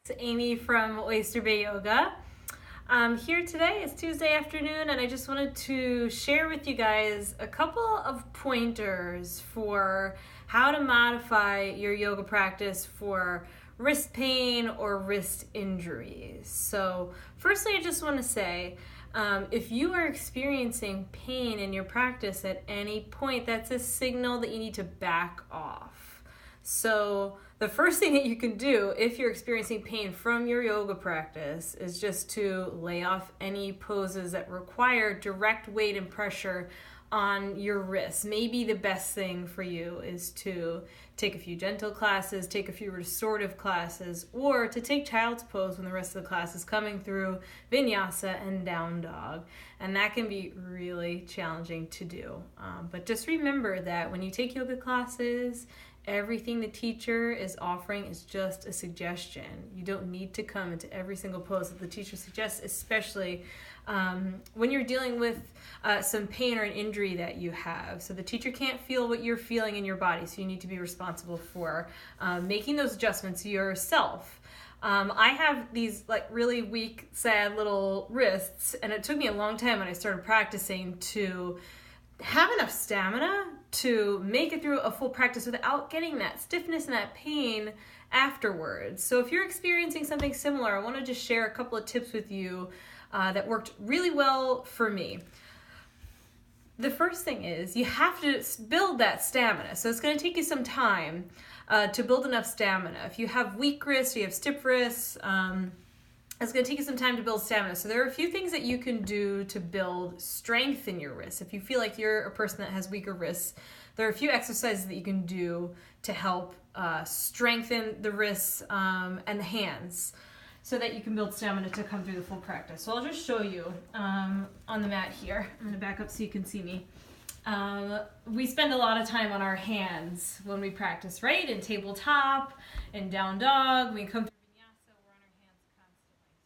It's Amy from Oyster Yoga. Here today is Tuesday afternoon, and I just wanted to share with you guys a couple of pointers for how to modify your yoga practice for wrist pain or wrist injuries. So, firstly, I just want to say if you are experiencing pain in your practice at any point, that's a signal that you need to back off. So the first thing that you can do if you're experiencing pain from your yoga practice is just to lay off any poses that require direct weight and pressure on your wrists. Maybe the best thing for you is to take a few gentle classes, take a few restorative classes, or to take child's pose when the rest of the class is coming through vinyasa and down dog. And that can be really challenging to do. But just remember that when you take yoga classes, everything the teacher is offering is just a suggestion. You don't need to come into every single pose that the teacher suggests, especially when you're dealing with some pain or an injury that you have. So the teacher can't feel what you're feeling in your body, so you need to be responsible for making those adjustments yourself. I have these really weak, sad little wrists, and it took me a long time when I started practicing to have enough stamina to make it through a full practice without getting that stiffness and that pain afterwards. So if you're experiencing something similar, I want to just share a couple of tips with you that worked really well for me. The first thing is you have to build that stamina. So it's going to take you some time to build enough stamina. If you have weak wrists, you have stiff wrists, it's going to take you some time to build stamina. So there are a few things that you can do to build strength in your wrists. If you feel like you're a person that has weaker wrists, there are a few exercises that you can do to help strengthen the wrists and the hands so that you can build stamina to come through the full practice. So I'll just show you on the mat here. I'm going to back up so you can see me. We spend a lot of time on our hands when we practice, right? In tabletop, in down dog, we come through.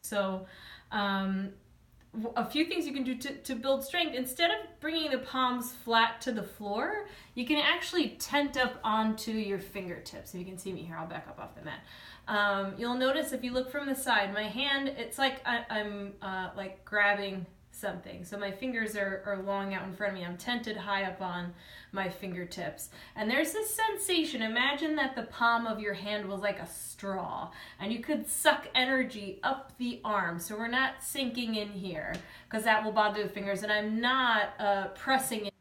So a few things you can do to build strength. Instead of bringing the palms flat to the floor, you can actually tent up onto your fingertips. If you can see me here, I'll back up off the mat. You'll notice if you look from the side, my hand, it's like I'm like grabbing something. So my fingers are long out in front of me. I'm tented high up on my fingertips. And there's this sensation. Imagine that the palm of your hand was like a straw and you could suck energy up the arm. So we're not sinking in here because that will bother the fingers. And I'm not pressing into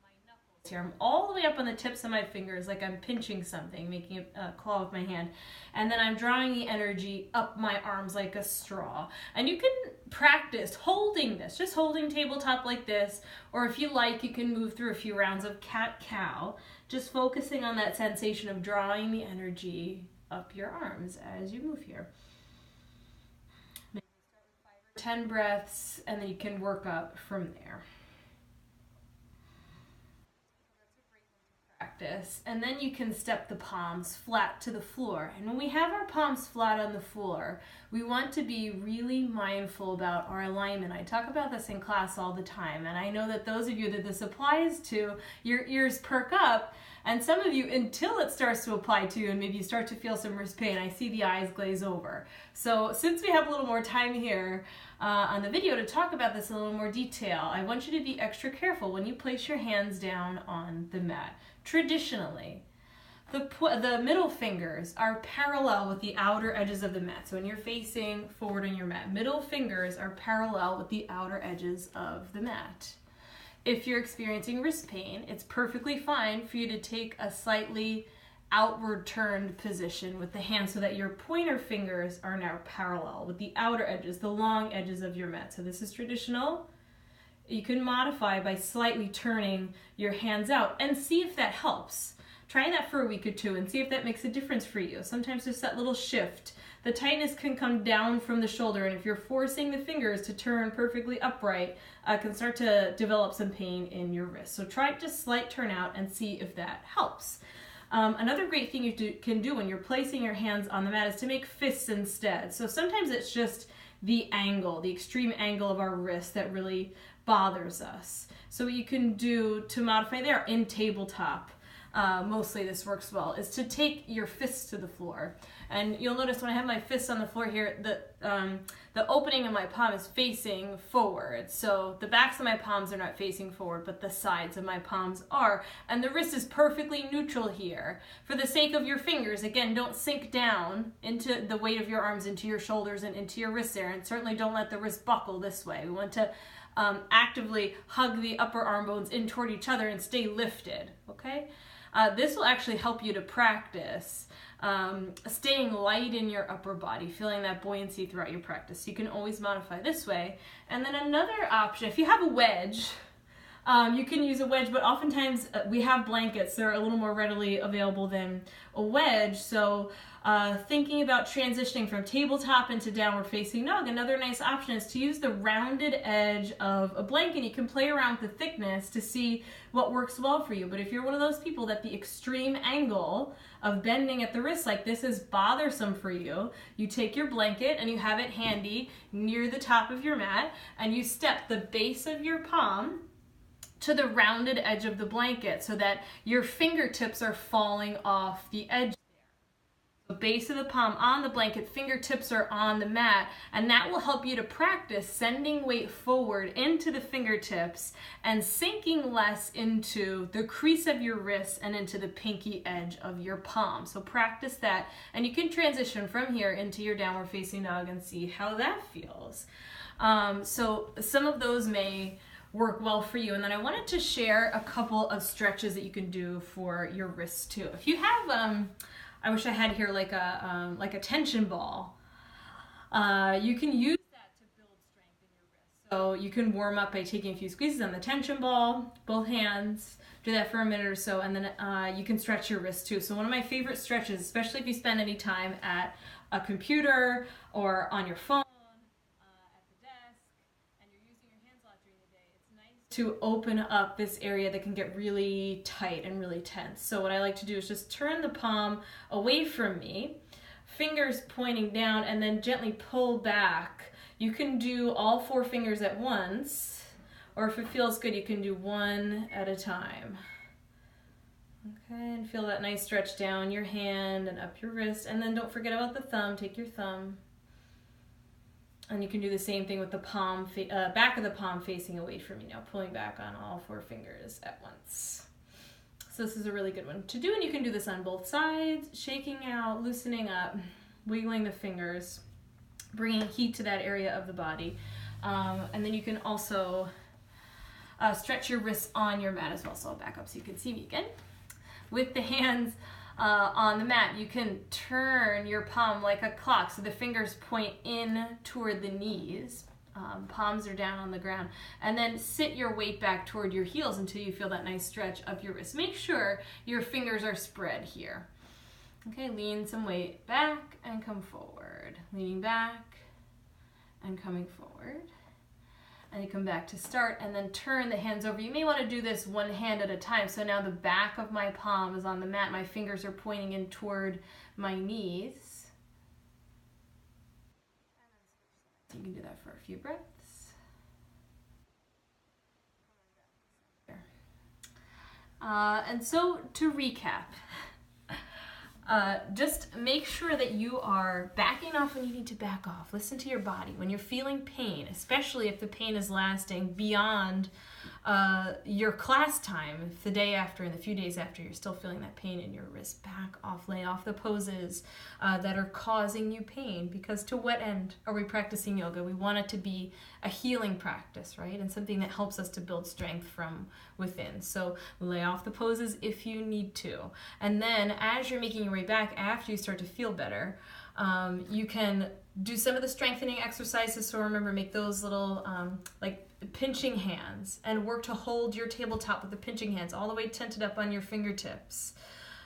my knuckles here. I'm all the way up on the tips of my fingers like I'm pinching something, making a claw with my hand. And then I'm drawing the energy up my arms like a straw. And you can practice holding this, just holding tabletop like this, or if you like, you can move through a few rounds of cat-cow, just focusing on that sensation of drawing the energy up your arms as you move here. Maybe start with 5 or 10 breaths, and then you can work up from there. And then you can step the palms flat to the floor. And when we have our palms flat on the floor, we want to be really mindful about our alignment. I talk about this in class all the time, and I know that those of you that this applies to, your ears perk up, and some of you, until it starts to apply to you and maybe you start to feel some wrist pain, I see the eyes glaze over. So since we have a little more time here on the video to talk about this in a little more detail, I want you to be extra careful when you place your hands down on the mat. Traditionally, the middle fingers are parallel with the outer edges of the mat. So when you're facing forward on your mat, middle fingers are parallel with the outer edges of the mat. If you're experiencing wrist pain, it's perfectly fine for you to take a slightly outward turned position with the hands so that your pointer fingers are now parallel with the outer edges, the long edges of your mat. So this is traditional. You can modify by slightly turning your hands out and see if that helps. Try that for a week or two and see if that makes a difference for you. Sometimes there's that little shift. The tightness can come down from the shoulder, and if you're forcing the fingers to turn perfectly upright, can start to develop some pain in your wrist. So try just slight turn out and see if that helps. Another great thing you can do when you're placing your hands on the mat is to make fists instead. So sometimes it's just the angle, the extreme angle of our wrist that really bothers us. So what you can do to modify there in tabletop, mostly this works well, is to take your fists to the floor. And you'll notice when I have my fists on the floor here, the opening of my palm is facing forward. So the backs of my palms are not facing forward, but the sides of my palms are. And the wrist is perfectly neutral here. For the sake of your fingers, again, don't sink down into the weight of your arms into your shoulders and into your wrists there. And certainly don't let the wrist buckle this way. We want to actively hug the upper arm bones in toward each other and stay lifted, okay? This will actually help you to practice staying light in your upper body, feeling that buoyancy throughout your practice. You can always modify this way. And then another option, if you have a wedge, you can use a wedge, but oftentimes we have blankets that are a little more readily available than a wedge. So thinking about transitioning from tabletop into downward facing dog, another nice option is to use the rounded edge of a blanket. You can play around with the thickness to see what works well for you. But if you're one of those people that the extreme angle of bending at the wrist like this is bothersome for you, you take your blanket and you have it handy near the top of your mat, and you step the base of your palm to the rounded edge of the blanket so that your fingertips are falling off the edge. The base of the palm on the blanket, fingertips are on the mat, and that will help you to practice sending weight forward into the fingertips and sinking less into the crease of your wrist and into the pinky edge of your palm. So practice that, and you can transition from here into your downward facing dog and see how that feels. So some of those may work well for you. And then I wanted to share a couple of stretches that you can do for your wrists too. If you have, I wish I had here like a tension ball. You can use that to build strength in your wrist. So you can warm up by taking a few squeezes on the tension ball, both hands. Do that for a minute or so, and then you can stretch your wrist too. So one of my favorite stretches, especially if you spend any time at a computer or on your phone, to open up this area that can get really tight and really tense. So what I like to do is just turn the palm away from me, fingers pointing down, and then gently pull back. You can do all 4 fingers at once, or if it feels good, you can do one at a time. Okay, and feel that nice stretch down your hand and up your wrist, and then don't forget about the thumb. Take your thumb. And you can do the same thing with the palm, back of the palm facing away from you now, pulling back on all 4 fingers at once. So this is a really good one to do, and you can do this on both sides, shaking out, loosening up, wiggling the fingers, bringing heat to that area of the body. And then you can also stretch your wrists on your mat as well. So I'll back up so you can see me again. With the hands on the mat, you can turn your palm like a clock, so the fingers point in toward the knees, palms are down on the ground, and then sit your weight back toward your heels until you feel that nice stretch up your wrist. Make sure your fingers are spread here. Okay, lean some weight back and come forward, leaning back and coming forward. And you come back to start, and then turn the hands over. You may want to do this one hand at a time. So now the back of my palm is on the mat. My fingers are pointing in toward my knees. You can do that for a few breaths. And so to recap, just make sure that you are backing off when you need to back off. Listen to your body. When you're feeling pain, especially if the pain is lasting beyond your class time, if the day after and the few days after you're still feeling that pain in your wrist, back off, lay off the poses that are causing you pain, because to what end are we practicing yoga? We want it to be a healing practice, right? And something that helps us to build strength from within. So lay off the poses if you need to. And then as you're making your way back, after you start to feel better, you can do some of the strengthening exercises. So remember, make those little like pinching hands, and work to hold your tabletop with the pinching hands all the way tented up on your fingertips.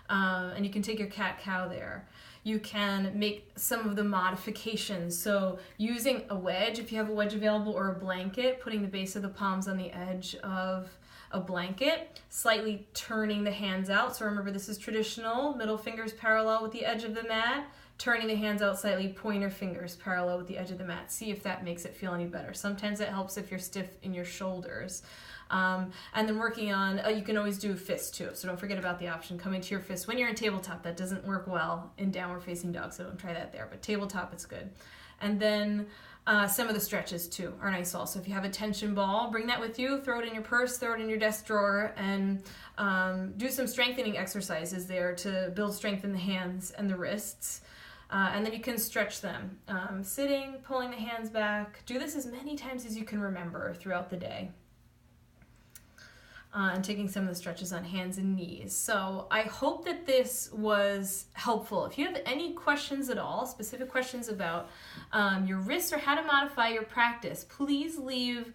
And you can take your cat-cow there. You can make some of the modifications. So using a wedge, if you have a wedge available, or a blanket, putting the base of the palms on the edge of a blanket, slightly turning the hands out. So remember, this is traditional, middle fingers parallel with the edge of the mat, turning the hands out slightly, pointer fingers parallel with the edge of the mat. See if that makes it feel any better. Sometimes it helps if you're stiff in your shoulders. And then working on, you can always do fists too, so don't forget about the option coming to your fist. When you're in tabletop, that doesn't work well in downward facing dog, so don't try that there, but tabletop it's good. And then some of the stretches too are nice also. If you have a tension ball, bring that with you, throw it in your purse, throw it in your desk drawer, and do some strengthening exercises there to build strength in the hands and the wrists. And then you can stretch them. Sitting, pulling the hands back. Do this as many times as you can remember throughout the day. And taking some of the stretches on hands and knees. So I hope that this was helpful. If you have any questions at all, specific questions about your wrists or how to modify your practice, please leave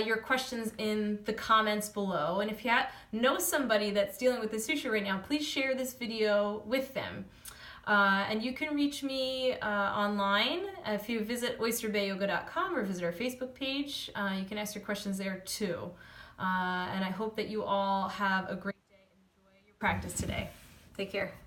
your questions in the comments below. And if you know somebody that's dealing with this issue right now, please share this video with them. And you can reach me online if you visit oysterbayyoga.com or visit our Facebook page. You can ask your questions there too. And I hope that you all have a great day and enjoy your practice today. Take care.